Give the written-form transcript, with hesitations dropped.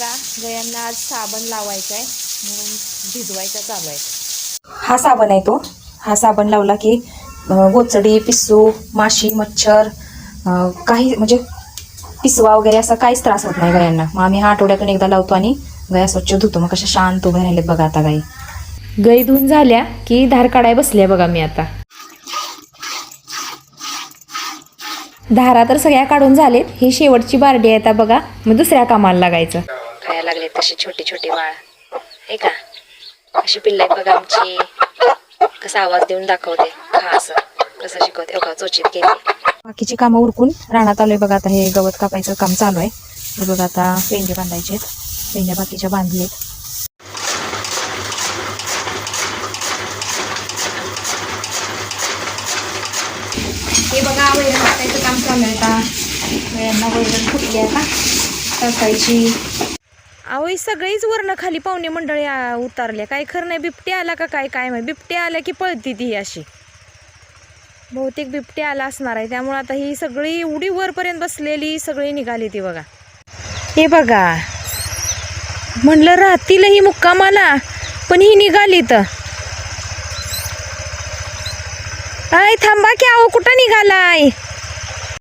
बघा गयांना आज साबण लावायचा आहे म्हणून भिजवायचा चालू आहे. हा साबण आहे तो. हा साबण लावला की गोचडी, पिस्सू, माशी, मच्छर काही म्हणजे पिसवा वगैरे असा काहीच त्रास होत नाही गायांना. मग आम्ही हा आठवड्यातून एकदा लावतो आणि गाया स्वच्छ धुतो. मग कशा शांत उभ्या राहिलेत बघा आता गाई. गाई धुवून झाल्या की धार काढाय बसल्या बघा मी आता. धारा तर सगळ्या काढून झालेत. ही शेवटची बारडी आहे आता बघा. मग दुसऱ्या कामाला लागायचं. खायला लागले तशी छोटी छोटी बाळ हे का अशी पिल्ल आहेत बघा आमची. कसा आवाज देऊन दाखवते खा असं कसं शिकवते बघा. चोचीत गेली. बाकीची कामं उरकून रानात आलोय बघा. आता हे गवत कापायचं काम चालू आहे. हे बघा आता पेंढे बांधायचे. पेंढ्या बाकीच्या बांधलेत. हे बघा वैरण टाकायचं काम चालू आहे आता. वैरणला वैरण फुटली आता टाकायची. अहो सगळीच वरण खाली पाहुणे मंडळी उतारले. काय खरं नाही. बिबट्या आला का काय काय माहिती. बिबट्या आल्या की पळती ती अशी. बहुतेक बिबट्या आला असणार आहे. त्यामुळे आता ही सगळी एवढी वरपर्यंत बसलेली सगळी निघाली ती बघा. हे बघा म्हणलं राहतील ही मुक्कामाला पण ही निघाली तर. आय थांबा की. अहो कुठं निघालाय.